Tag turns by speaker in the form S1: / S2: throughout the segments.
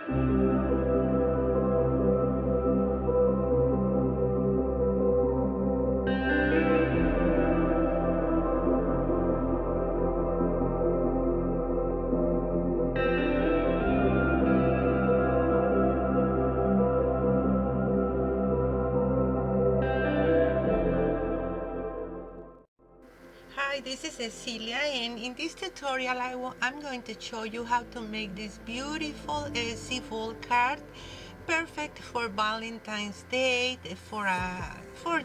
S1: Hi, this is Cecilia, and in this tutorial I'm going to show you how to make this beautiful seafold card, perfect for Valentine's Day, for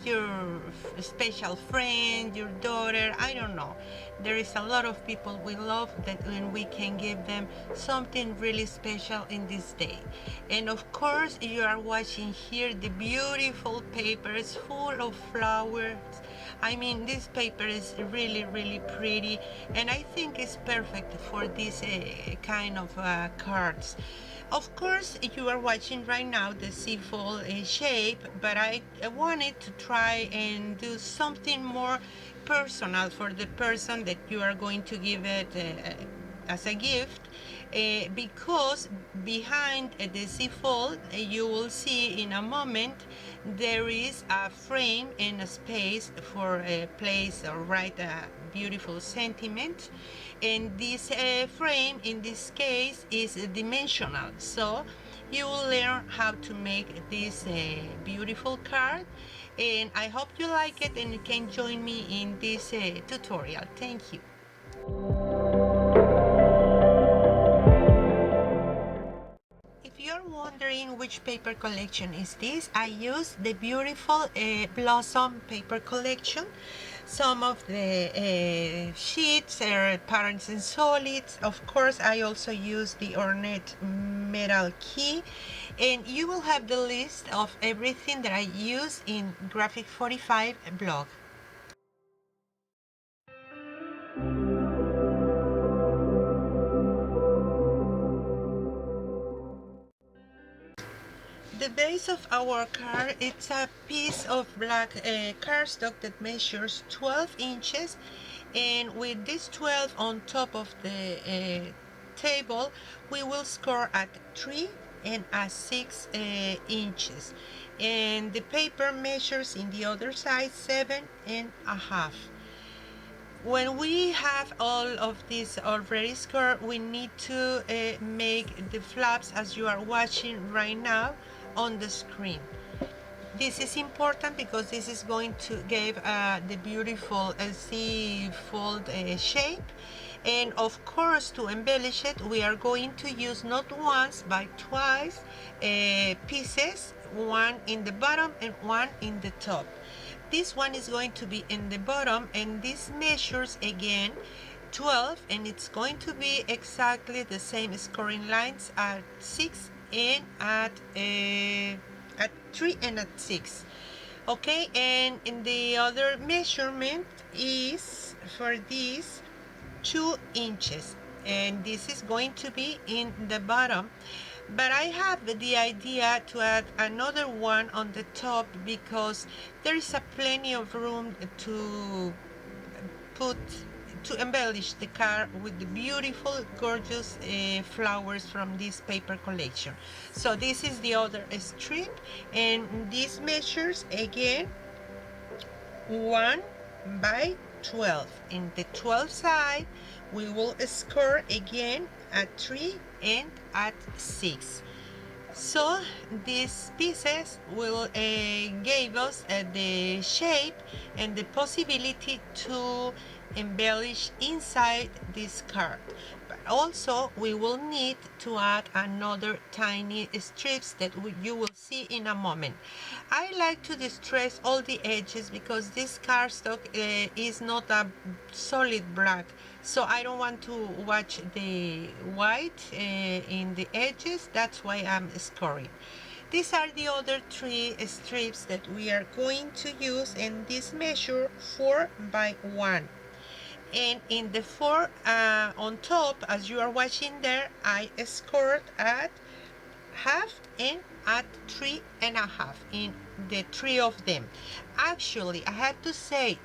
S1: your special friend, your daughter, I don't know. There is a lot of people we love that when we can give them something really special in this day. And of course, you are watching here the beautiful papers full of flowers. I mean, this paper is really pretty, and I think it's perfect for this kind of cards. Of course, you are watching right now the seafold shape, but I wanted to try and do something more personal for the person that you are going to give it as a gift, because behind the seafold, you will see in a moment, there is a frame and a space for a place or write a beautiful sentiment. And this frame in this case is dimensional, so you will learn how to make this beautiful card, and I hope you like it and you can join me in this tutorial. Thank you. If you're wondering which paper collection is this, I use the beautiful Blossom paper collection. Some of the sheets are patterns and solids. Of course, I also use the Ornate metal key, and you will have the list of everything that I use in Graphic 45 blog. The base of our card, it's a piece of black cardstock that measures 12 inches, and with this 12 on top of the table, we will score at 3 and at 6 inches, and the paper measures in the other side 7.5. When we have all of this already scored, we need to make the flaps as you are watching right now on the screen. This is important because this is going to give the beautiful seafold shape. And of course, to embellish it, we are going to use not once but twice pieces, one in the bottom and one in the top. This one is going to be in the bottom, and this measures again 12, and it's going to be exactly the same scoring lines at 6 and at 3 and at 6. Okay, and in the other measurement is for this 2 inches, and this is going to be in the bottom. But I have the idea to add another one on the top because there is a plenty of room to embellish the card with the beautiful, gorgeous flowers from this paper collection. So this is the other strip, and this measures again 1 by 12. In the 12 side, we will score again at 3 and at 6. So these pieces will give us the shape and the possibility to embellish inside this card. But also we will need to add another tiny strips that you will see in a moment. I like to distress all the edges because this cardstock is not a solid black, so I don't want to watch the white in the edges. That's why I'm scoring. These are the other 3 strips that we are going to use, and this measure 4 by 1. And in the 4 on top, as you are watching there, I scored at half and at 3.5 in the 3 of them. Actually, I have to say,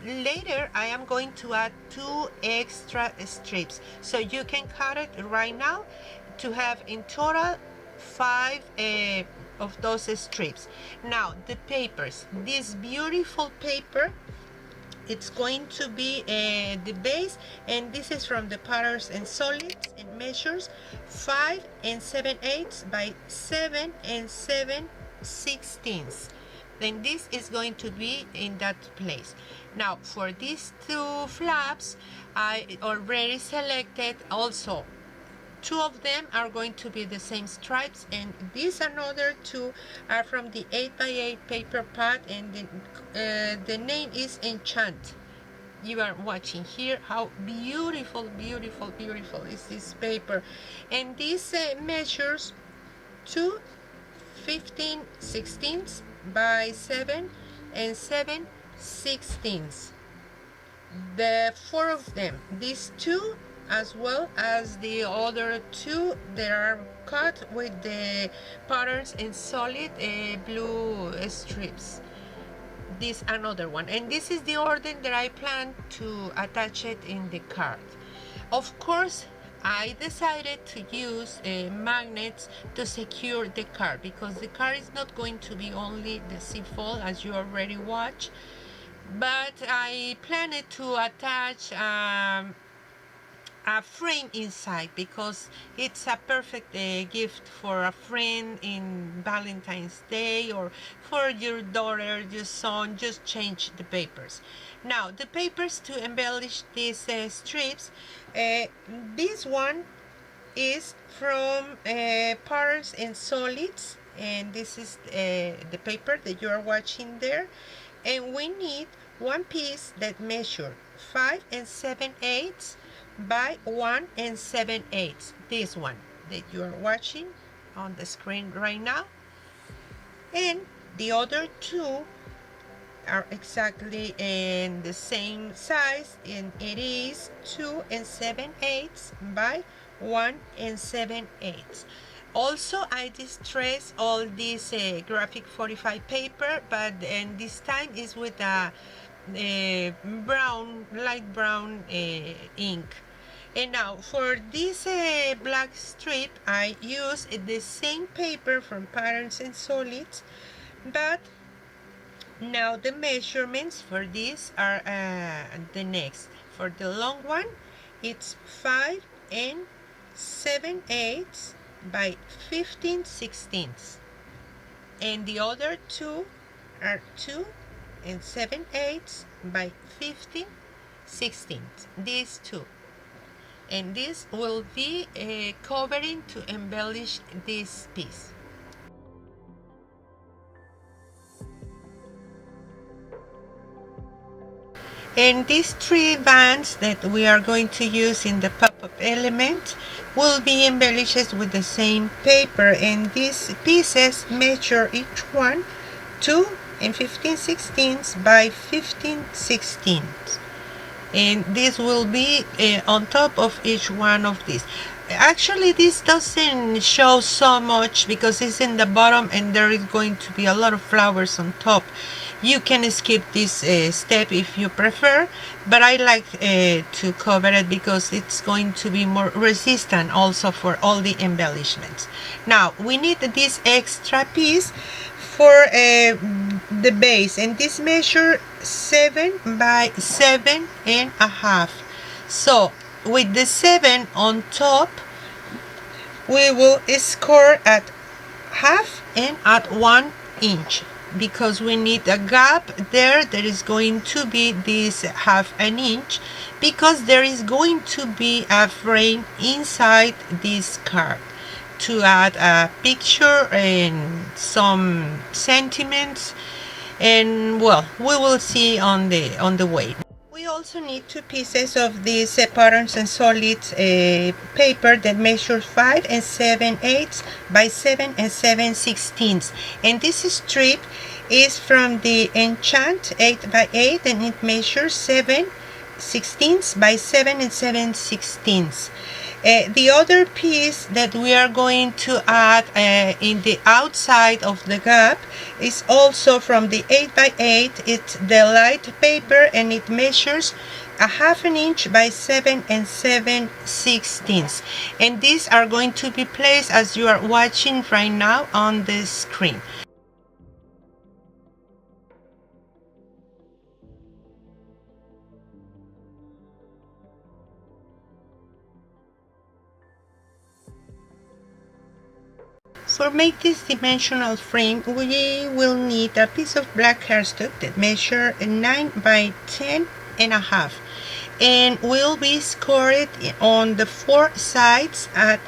S1: later I am going to add 2 extra strips, so you can cut it right now to have in total 5 of those strips. Now the papers, this beautiful paper, it's going to be the base, and this is from the Patterns and Solids, and measures 5 7/8 by 7 7/16. Then this is going to be in that place. Now for these 2 flaps, I already selected also 2 of them are going to be the same stripes, and these another 2 are from the 8x8 paper pad, and the name is Enchant. You are watching here how beautiful, beautiful, beautiful is this paper, and this measures 2 15/16 by 7 7/16. The 4 of them, these 2 as well as the other 2 that are cut with the Patterns and Solid blue strips. This another one, and this is the order that I plan to attach it in the card. Of course, I decided to use magnets to secure the card, because the card is not going to be only the C-fold as you already watched, but I planned to attach a frame inside, because it's a perfect gift for a friend in Valentine's Day, or for your daughter, your son. Just change the papers. Now the papers to embellish these strips, this one is from Patterns and Solids, and this is the paper that you are watching there, and we need one piece that measure 5 7/8 by 1 7/8. This one that you are watching on the screen right now, and the other 2 are exactly in the same size, and it is 2 7/8 by 1 7/8. Also, I distress all this graphic 45 paper, but and this time is with a brown, light brown ink. And now for this black strip, I use the same paper from Patterns and Solids, but now the measurements for this are the next. For the long one, it's 5 7/8 by 15/16, and the other 2 are 2 7/8 by 15/16. These 2, and this will be covering to embellish this piece. And these 3 bands that we are going to use in the pop-up element will be embellished with the same paper, and these pieces measure each one 2 15/16 by 15/16, and this will be on top of each one of these. Actually, this doesn't show so much because it's in the bottom, and there is going to be a lot of flowers on top. You can skip this step if you prefer, but I like to cover it because it's going to be more resistant also for all the embellishments. Now we need this extra piece for the base, and this measure 7 by 7.5. So with the 7 on top, we will score at half and at 1 inch, because we need a gap there that is going to be this half an inch, because there is going to be a frame inside this card to add a picture and some sentiments, and well, we will see on the way. We also need 2 pieces of this Patterns and Solids paper that measures 5 7/8 by 7 7/16, and this strip is from the Enchant 8x8, and it measures 7/16 by 7 7/16. The other piece that we are going to add in the outside of the gap is also from the 8x8. It's the light paper, and it measures a 1/2 inch by 7 7/16. And these are going to be placed as you are watching right now on the screen. For make this dimensional frame, we will need a piece of black cardstock that measure 9 by 10.5, and will be scored on the 4 sides at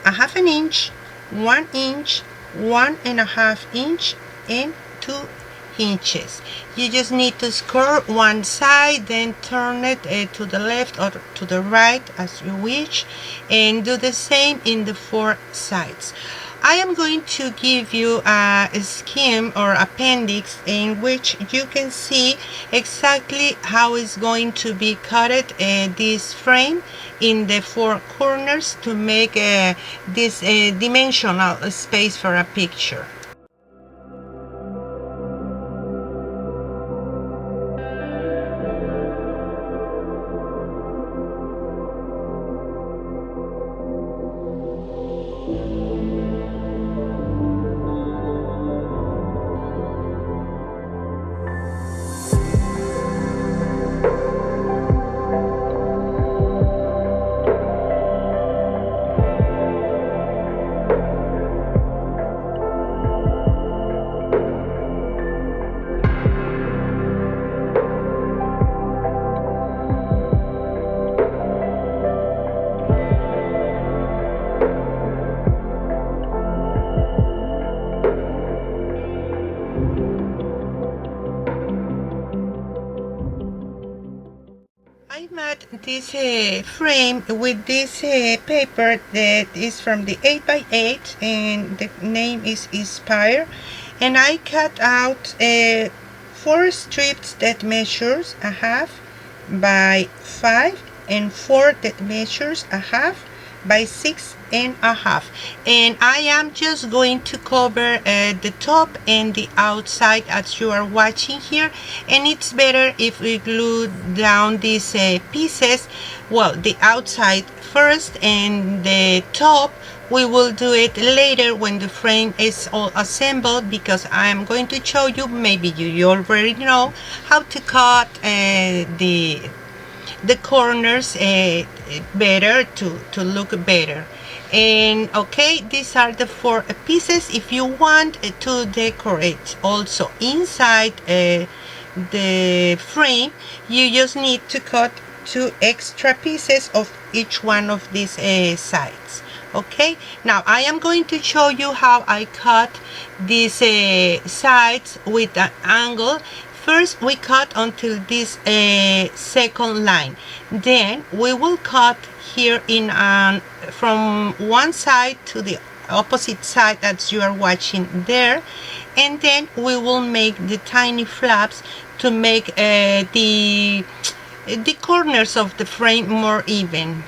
S1: a 1/2 inch, 1 inch, 1.5 inch, and 2 inches. You just need to score one side, then turn it to the left or to the right as you wish, and do the same in the 4 sides. I am going to give you a scheme or appendix in which you can see exactly how it's going to be cut this frame in the 4 corners to make this dimensional space for a picture. I made this frame with this paper that is from the 8x8, and the name is Inspire, and I cut out 4 strips that measures a 1/2 by 5, and 4 that measures a 1/2 by 6.5, and I am just going to cover the top and the outside as you are watching here. And it's better if we glue down these pieces, well, the outside first and the top we will do it later when the frame is all assembled, because I am going to show you, maybe you already know how to cut the corners better to look better. And okay, these are the 4 pieces. If you want to decorate also inside the frame, you just need to cut 2 extra pieces of each one of these sides. Okay, now I am going to show you how I cut these sides with an angle. First we cut until this second line, then we will cut here in from one side to the opposite side as you are watching there, and then we will make the tiny flaps to make the corners of the frame more even.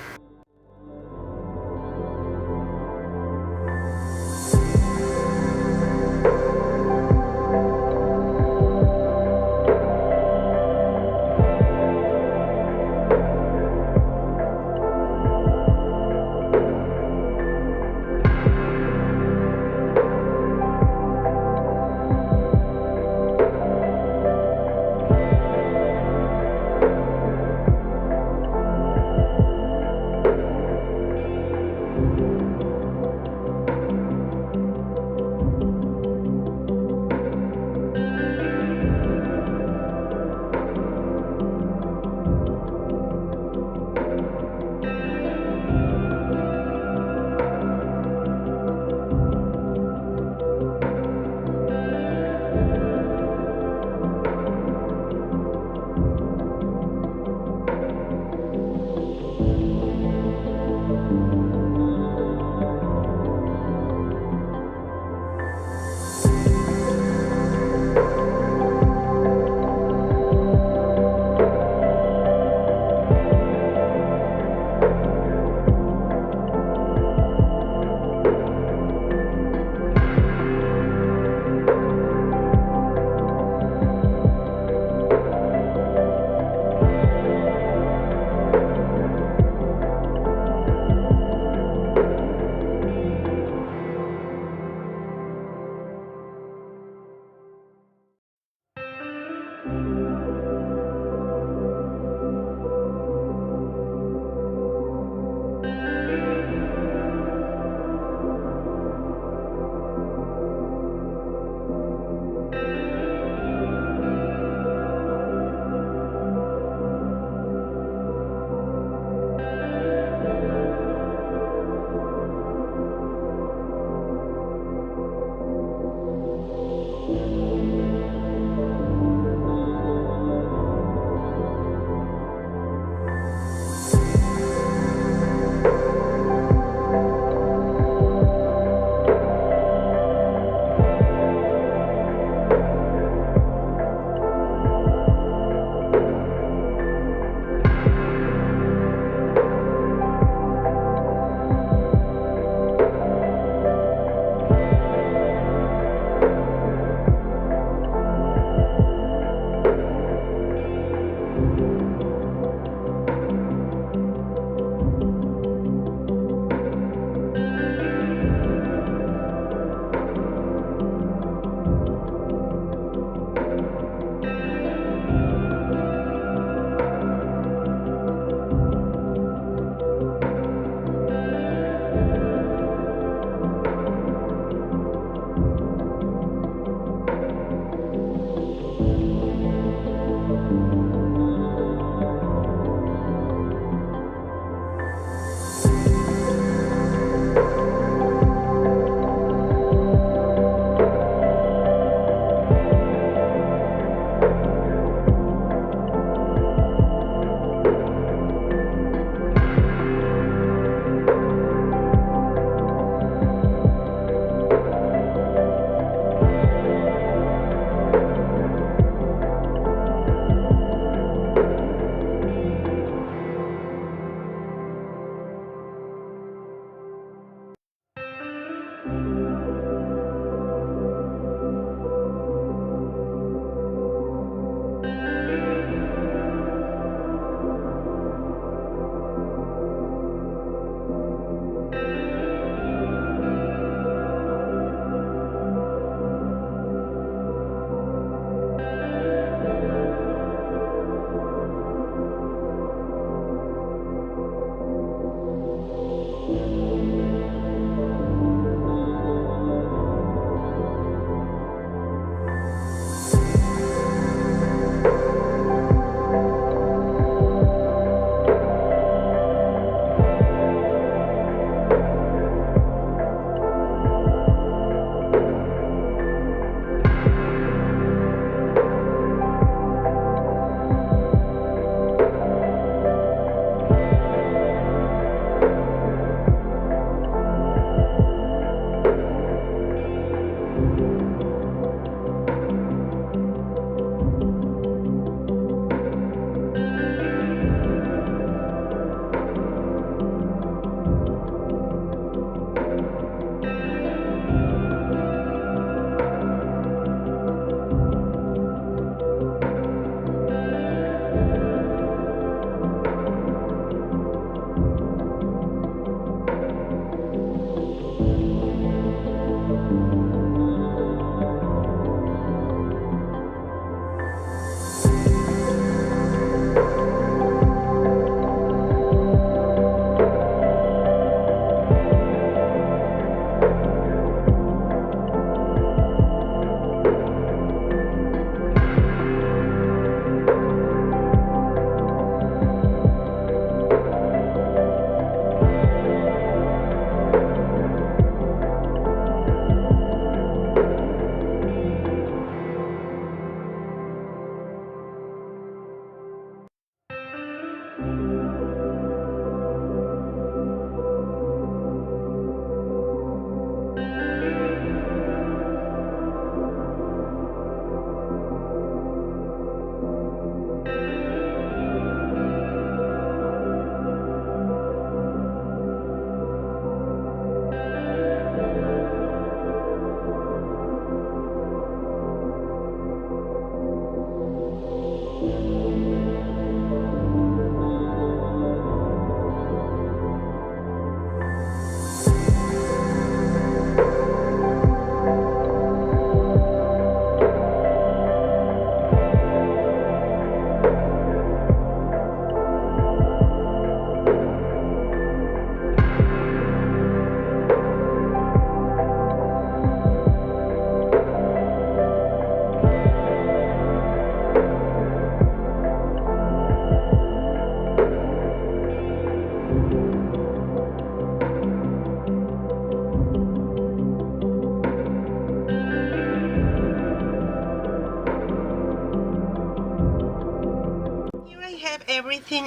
S1: everything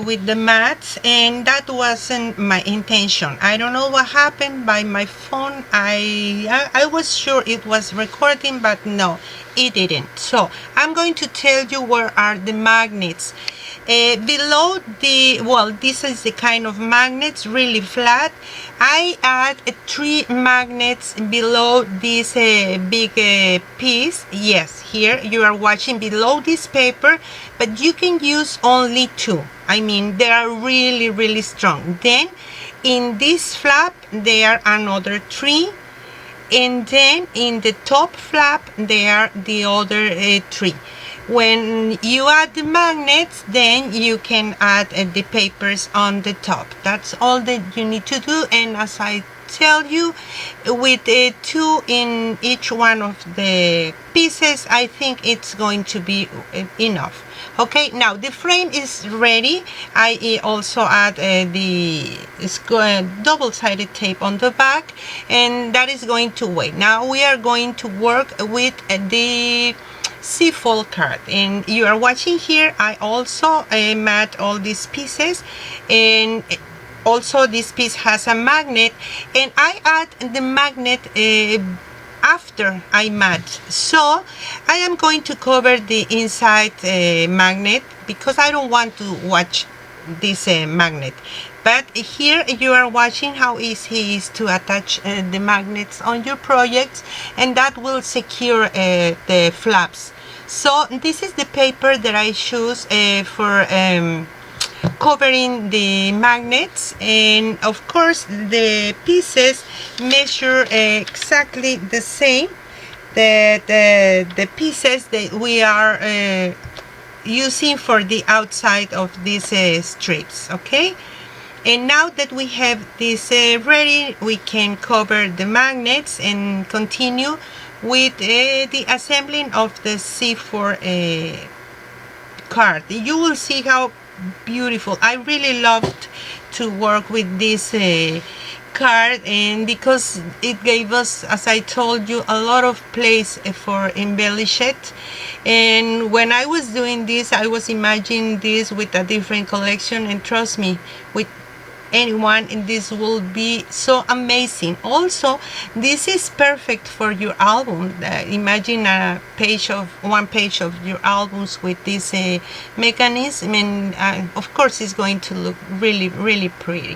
S1: with the mats, and that wasn't my intention. I don't know what happened by my phone. I was sure it was recording, but no, it didn't. So I'm going to tell you where are the magnets. Below the, well, this is the kind of magnets, really flat. I add 3 magnets below this big piece. Yes, here you are watching below this paper, but you can use only 2. I mean, they are really, really strong. Then in this flap, there are another 3. And then in the top flap, there are the other 3. When you add the magnets, then you can add the papers on the top. That's all that you need to do. And as I tell you, with 2 in each one of the pieces, I think it's going to be enough. Okay, now the frame is ready. I also add the double-sided tape on the back, and that is going to wait. Now we are going to work with the C-fold card, and you are watching here. I also mat all these pieces, and also this piece has a magnet, and I add the magnet after I mat. So I am going to cover the inside magnet because I don't want to watch this magnet. But here you are watching how easy it is to attach the magnets on your projects, and that will secure the flaps. So this is the paper that I choose for covering the magnets, and of course the pieces measure exactly the same that the pieces that we are using for the outside of these strips. Okay, and now that we have this ready, we can cover the magnets and continue with the assembling of the C4 card. You will see how beautiful. I really loved to work with this card, and because it gave us, as I told you, a lot of place for embellish it. And when I was doing this, I was imagining this with a different collection, and trust me, with anyone, and this will be so amazing. Also, this is perfect for your album. Imagine one page of your albums with this mechanism, and of course it's going to look really, really pretty.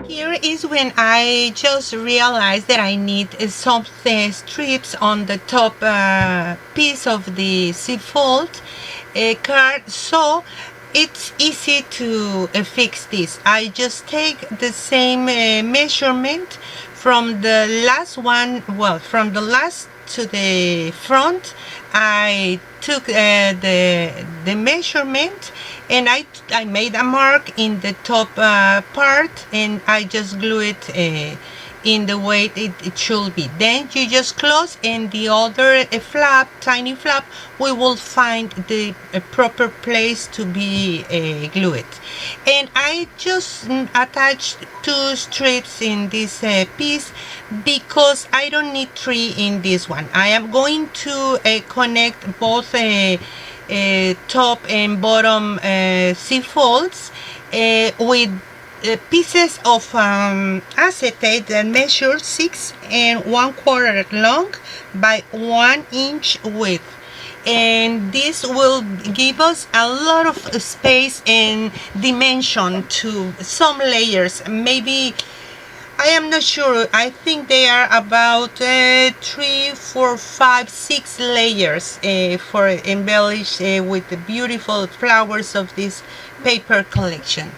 S1: Here is when I just realized that I need some strips on the top piece of the fold card, so it's easy to fix this. I just take the same measurement from the last one, well, from the last to the front. I took the measurement, and I made a mark in the top part, and I just glue it in the way it should be. Then you just close, and the other flap, tiny flap, we will find the proper place to be glued. And I just attached 2 strips in this piece because I don't need 3 in this one. I am going to connect both top and bottom folds with pieces of acetate that measure 6 1/4 long by 1 inch width, and this will give us a lot of space and dimension to some layers. Maybe, I am not sure, I think they are about 3, 4, 5, 6 layers for embellish with the beautiful flowers of this paper collection.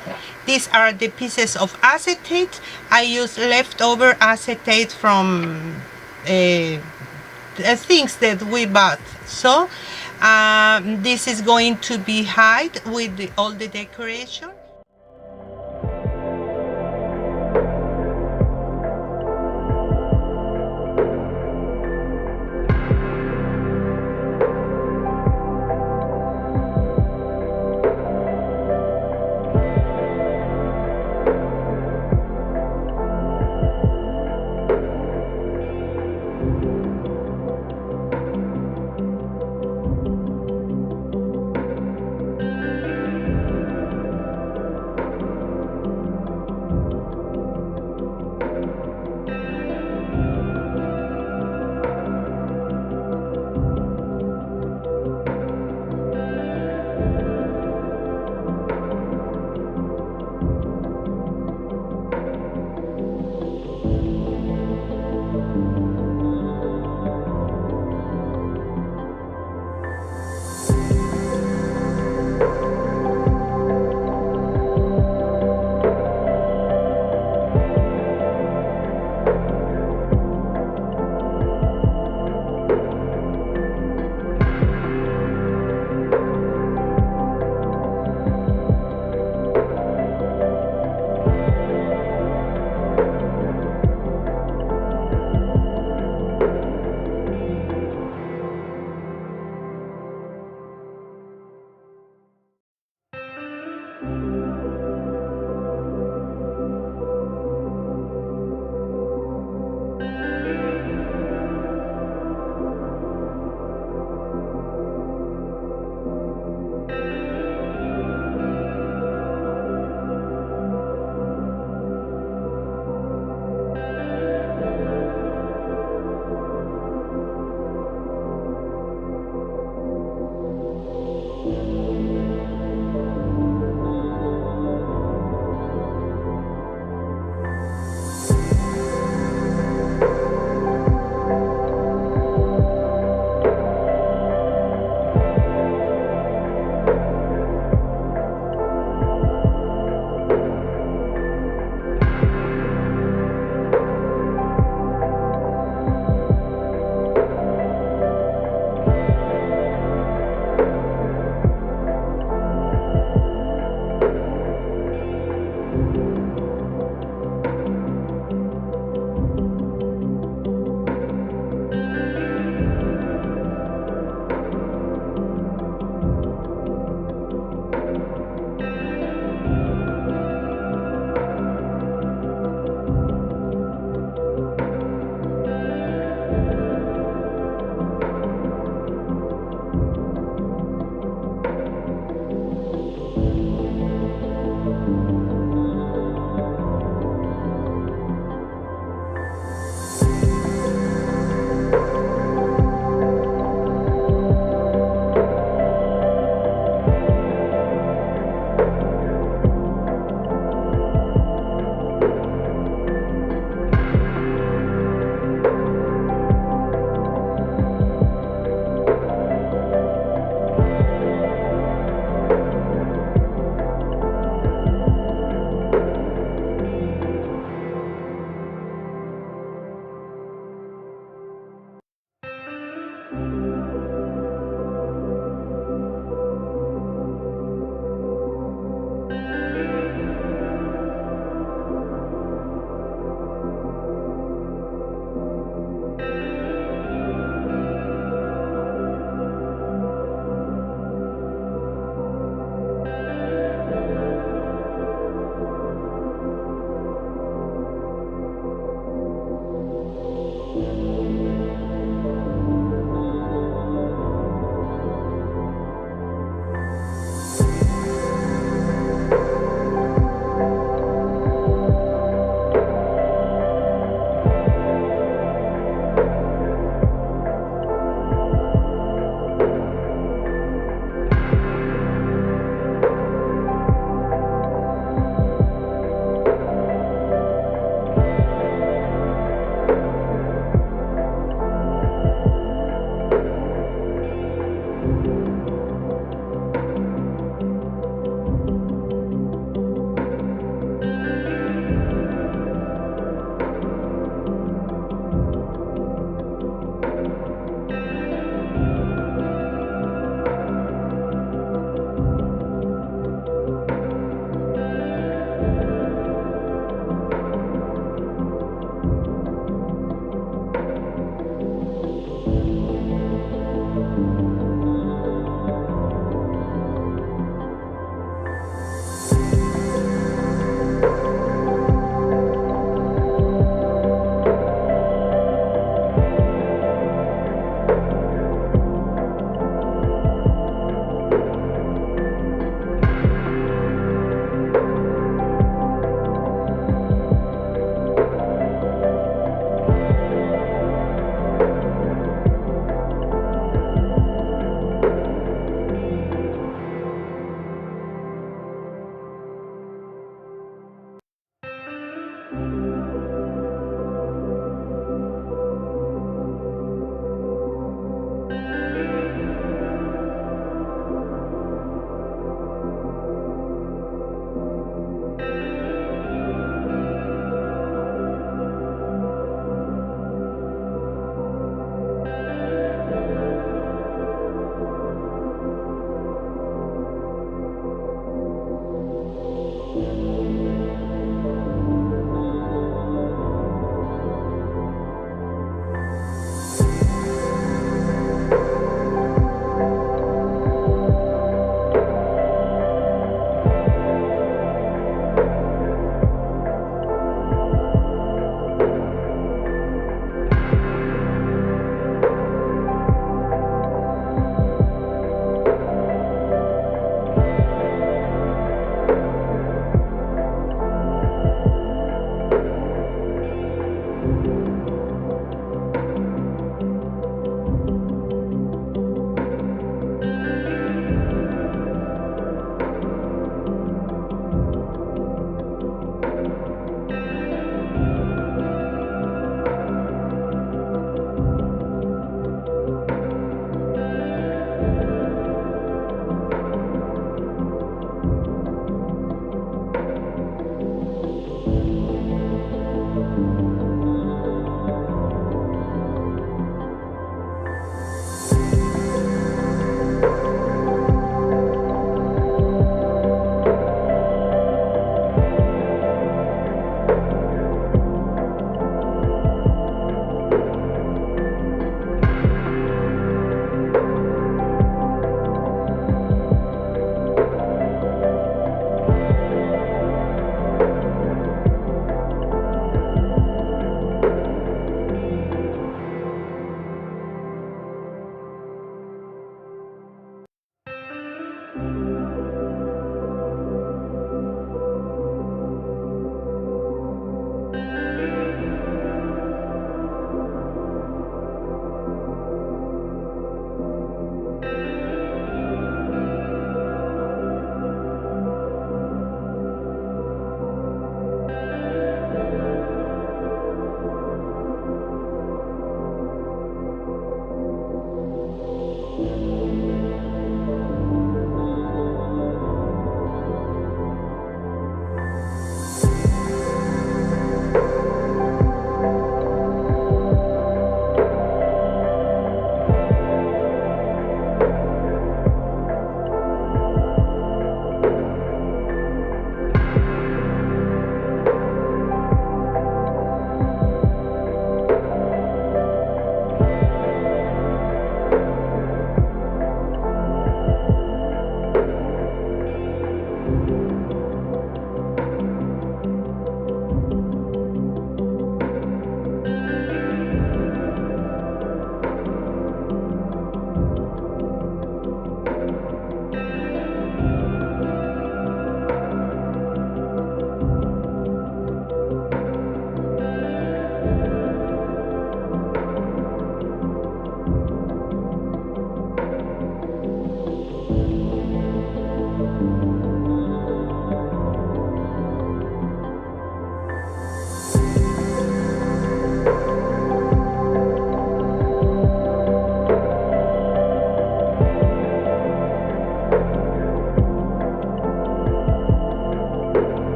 S1: These are the pieces of acetate. I use leftover acetate from things that we bought. So this is going to be hide with all the decoration.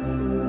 S2: you.